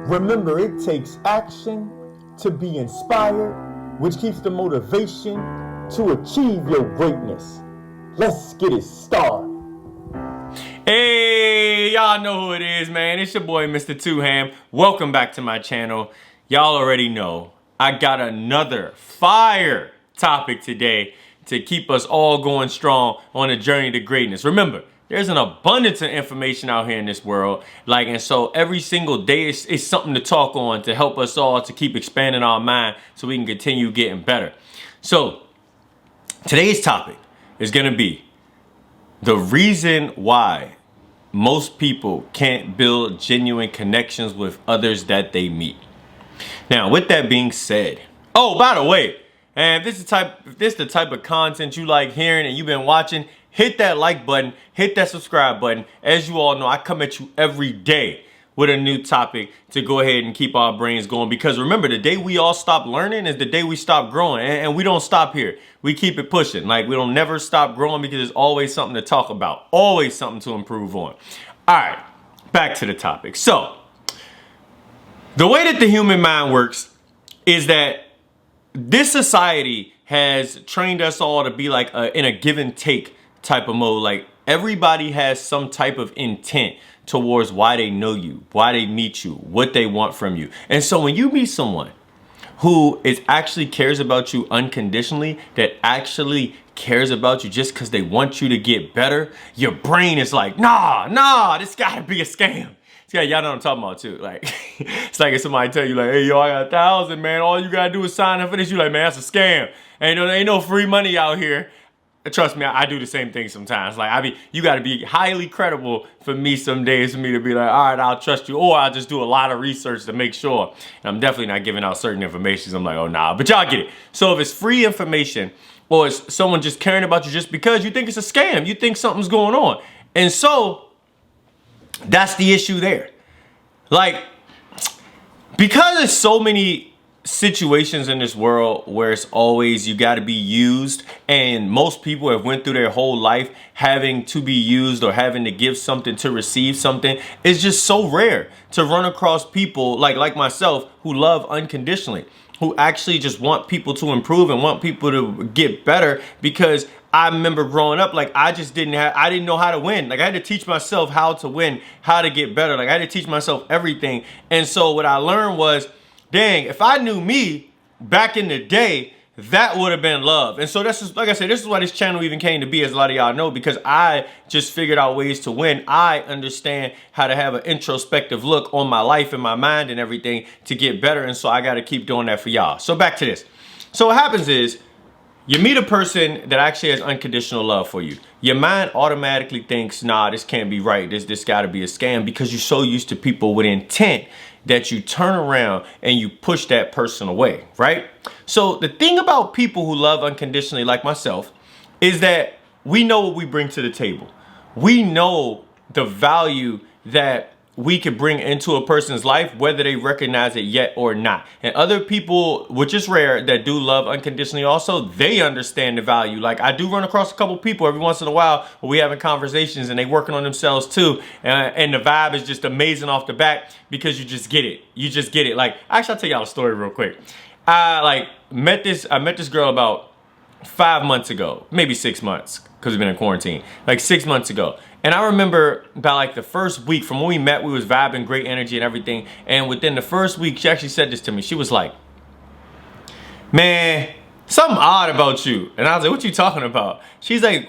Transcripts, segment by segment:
Remember, it takes action to be inspired, which keeps the motivation to achieve your greatness. Let's get it started. Hey, y'all know who it is, man. It's your boy, Mr. Two Ham. Welcome back to my channel. Y'all already know I got another fire topic today to keep us all going strong on the journey to greatness. Remember, there's an abundance of information out here in this world. And so every single day it's something to talk on to help us all to keep expanding our mind so we can continue getting better. So today's topic is going to be the reason why most people can't build genuine connections with others that they meet. Now, with that being said, oh, by the way, and if this is the type of content you like hearing and you've been watching, hit that like button, hit that subscribe button. As you all know, I come at you every day with a new topic to go ahead and keep our brains going. Because remember, the day we all stop learning is the day we stop growing. And we don't stop here. We keep it pushing. We don't never stop growing because there's always something to talk about. Always something to improve on. All right, back to the topic. So, the way that the human mind works is that this society has trained us all to be in a give and take type of mode. Everybody has some type of intent towards why they know you, why they meet you, what they want from you. And so when you meet someone who actually cares about you unconditionally, that actually cares about you just because they want you to get better, your brain is like, nah, this gotta be a scam. Yeah, y'all know what I'm talking about too. It's like if somebody tell you hey, yo, I got 1,000, man. All you gotta do is sign up for this. You man, that's a scam. And there ain't no free money out here. Trust me, I do the same thing sometimes. You gotta be highly credible for me some days for me to be all right, I'll trust you. Or I'll just do a lot of research to make sure. And I'm definitely not giving out certain information. I'm oh, nah. But y'all get it. So if it's free information or it's someone just caring about you just because you think it's a scam, you think something's going on. And so that's the issue there. Because there's so many situations in this world where it's always you got to be used, and most people have went through their whole life having to be used or having to give something to receive something. It's just so rare to run across people like myself who love unconditionally, who actually just want people to improve and want people to get better. Because I remember growing up, I didn't know how to win. I had to teach myself how to win, how to get better. I had to teach myself everything. And so what I learned was, dang, if I knew me back in the day, that would have been love. And so this is, like I said, this is why this channel even came to be, as a lot of y'all know, because I just figured out ways to win. I understand how to have an introspective look on my life and my mind and everything to get better. And so I got to keep doing that for y'all. So back to this. So what happens is, you meet a person that actually has unconditional love for you. Your mind automatically thinks, nah, this can't be right. This got to be a scam, because you're so used to people with intent that you turn around and you push that person away, right? So the thing about people who love unconditionally, like myself, is that we know what we bring to the table. We know the value that we could bring into a person's life, whether they recognize it yet or not. And other people, which is rare, that do love unconditionally also, they understand the value. I do run across a couple people every once in a while where we having conversations and they working on themselves too. And the vibe is just amazing off the bat because you just get it. You just get it. Actually, I'll tell y'all a story real quick. I met this girl about 5 months ago, maybe 6 months, because we've been in quarantine, 6 months ago. And I remember about the first week from when we met, we was vibing, great energy and everything. And within the first week, she actually said this to me. She was like, man, something odd about you. And I was like, what you talking about? She's like,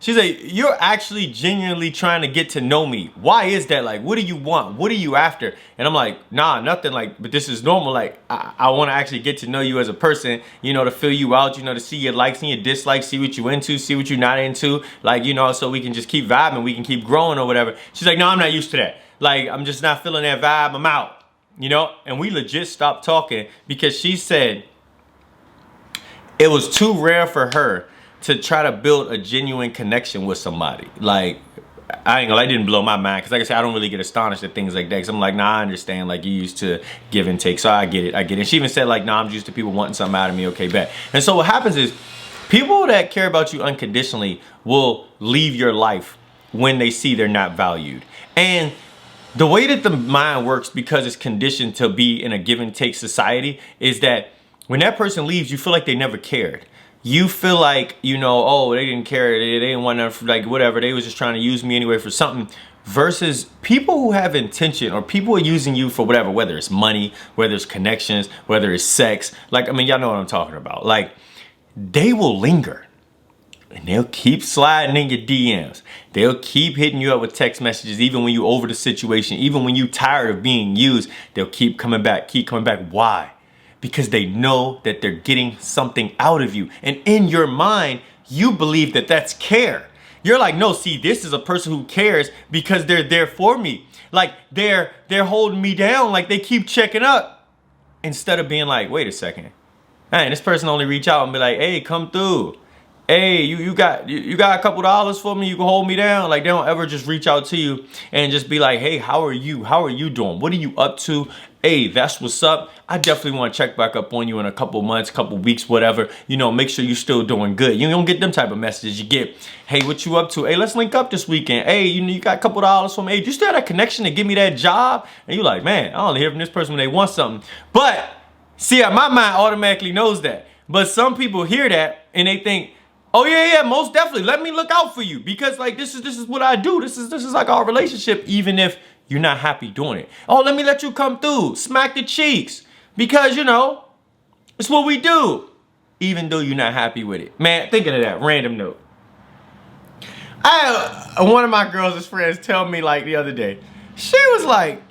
you're actually genuinely trying to get to know me. Why is that? What do you want? What are you after? And I'm like, nah, nothing. But this is normal. I want to actually get to know you as a person, to fill you out, to see your likes and your dislikes, see what you into, see what you're not into, so we can just keep vibing, we can keep growing or whatever. She's like, no, I'm not used to that. I'm just not feeling that vibe. I'm out, And we legit stopped talking because she said it was too rare for her to try to build a genuine connection with somebody. I ain't gonna lie, it didn't blow my mind, because like I said, I don't really get astonished at things like that, because I'm like, nah, I understand, you used to give and take, so I get it. And she even said nah, I'm used to people wanting something out of me, okay, bet. And so what happens is, people that care about you unconditionally will leave your life when they see they're not valued. And The way that the mind works, because it's conditioned to be in a give and take society, is that when that person leaves, you feel like they never cared. You feel like, oh, they didn't care, they didn't want to, like, whatever, they was just trying to use me anyway for something. Versus people who have intention, or people are using you for whatever, whether it's money, whether it's connections, whether it's sex. Like, I mean, y'all know what I'm talking about. Like, they will linger. And they'll keep sliding in your DMs. They'll keep hitting you up with text messages, even when you over the situation, even when you tired of being used. They'll keep coming back, Why? Because they know that they're getting something out of you. And in your mind, you believe that that's care. You're like, no, see, this is a person who cares because they're there for me. Like, they're holding me down, like they keep checking up. Instead of being like, wait a second. Man, this person only reach out and be like, hey, come through. Hey, you got a couple dollars for me? You can hold me down. Like, they don't ever just reach out to you and just be like, hey, how are you? How are you doing? What are you up to? Hey, that's what's up. I definitely want to check back up on you in a couple months, couple weeks, whatever. Make sure you're still doing good. You don't get them type of messages. You get, hey, what you up to? Hey, let's link up this weekend. Hey, you got a couple dollars for me. Hey, do you still have that connection to give me that job? And you're like, man, I only hear from this person when they want something. But see, my mind automatically knows that. But some people hear that and they think, oh yeah, most definitely. Let me look out for you, because like this is what I do. This is like our relationship, even if you're not happy doing it. Oh, let me let you come through, smack the cheeks, because it's what we do, even though you're not happy with it. Man, thinking of that, random note. I had one of my girls' friends tell me like the other day. She was like,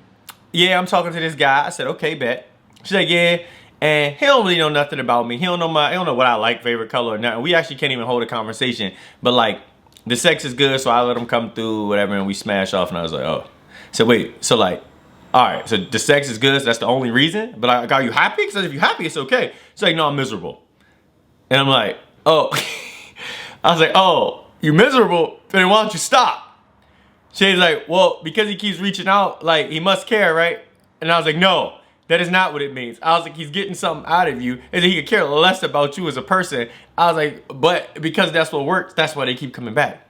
"Yeah, I'm talking to this guy." I said, "Okay, bet." She's like, "Yeah." And he don't really know nothing about me. He don't know what I like, favorite color or nothing. We actually can't even hold a conversation. But like, the sex is good, so I let him come through, whatever, and we smash off. And I was like, oh. So wait, so like, all right, so the sex is good, so that's the only reason? But like, are you happy? Because if you're happy, it's okay. She's like, no, I'm miserable. And I'm like, oh. I was like, oh, you miserable? Then why don't you stop? She's like, well, because he keeps reaching out, like, he must care, right? And I was like, no. That is not what it means. I was like, he's getting something out of you, and he could care less about you as a person. I was like, but because that's what works, that's why they keep coming back.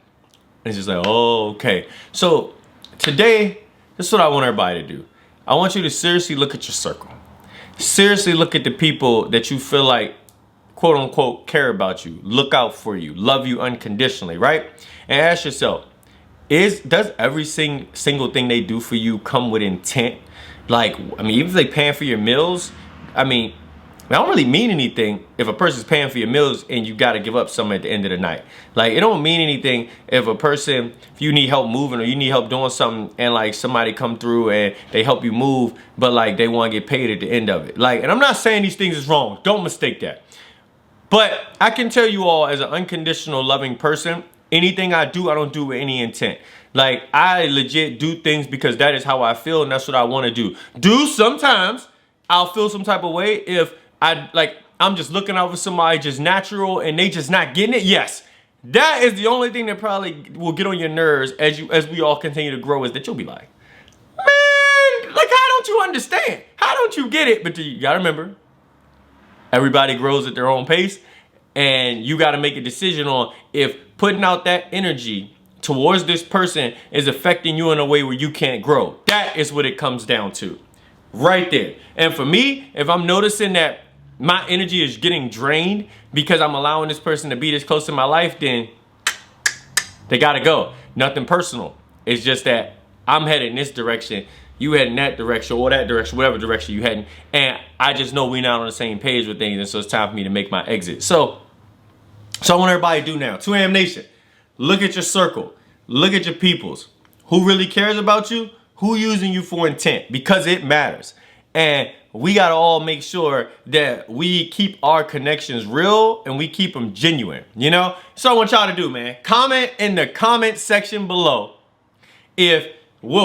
And it's just like, oh, okay. So today, this is what I want everybody to do. I want you to seriously look at your circle. Seriously look at the people that you feel like, quote unquote, care about you, look out for you, love you unconditionally, right? And ask yourself, does every single thing they do for you come with intent? Like, I mean, even if they paying for your meals, I mean, I don't really mean anything if a person's paying for your meals and you got to give up something at the end of the night. Like, it don't mean anything if if you need help moving or you need help doing something and like somebody come through and they help you move, but like they want to get paid at the end of it. Like, and I'm not saying these things is wrong. Don't mistake that. But I can tell you all, as an unconditional loving person, anything I do, I don't do with any intent. Like, I legit do things because that is how I feel and that's what I want to do. Sometimes I'll feel some type of way if I'm just looking out for somebody just natural and they just not getting it. Yes, that is the only thing that probably will get on your nerves as we all continue to grow, is that you'll be like, man, like, how don't you understand? How don't you get it? But you gotta remember, everybody grows at their own pace, and you gotta make a decision on if putting out that energy towards this person is affecting you in a way where you can't grow. That is what it comes down to right there. And for me, if I'm noticing that my energy is getting drained because I'm allowing this person to be this close to my life, then they gotta go. Nothing personal. It's just that I'm heading this direction, you heading that direction, or that direction, whatever direction you heading, and I just know we're not on the same page with things, and so it's time for me to make my exit. So I want everybody to do now. 2AM Nation, look at your circle. Look at your peoples. Who really cares about you? Who using you for intent? Because it matters. And we got to all make sure that we keep our connections real and we keep them genuine, So I want y'all to do, man, comment in the comment section below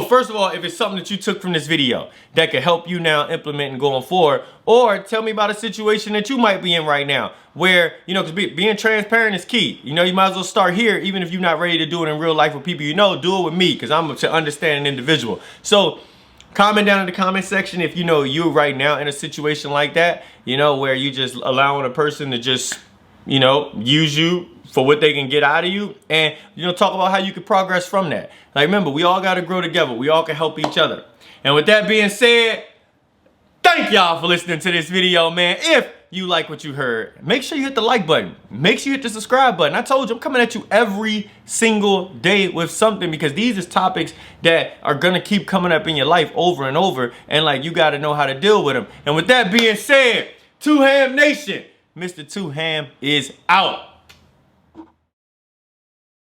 first of all, if it's something that you took from this video that could help you now implement and going forward, or tell me about a situation that you might be in right now where, because being transparent is key. You might as well start here, even if you're not ready to do it in real life with people do it with me, because I'm to understand an individual. So comment down in the comment section if you right now in a situation like that, where you just allowing a person to just, use you for what they can get out of you, and talk about how you can progress from that. Like, remember, we all got to grow together. We all can help each other. And with that being said, thank y'all for listening to this video, man. If you like what you heard, make sure you hit the like button. Make sure you hit the subscribe button. I told you, I'm coming at you every single day with something, because these is topics that are gonna keep coming up in your life over and over, and like, you gotta know how to deal with them. And with that being said, 2 Ham Nation, Mr. 2 Ham is out.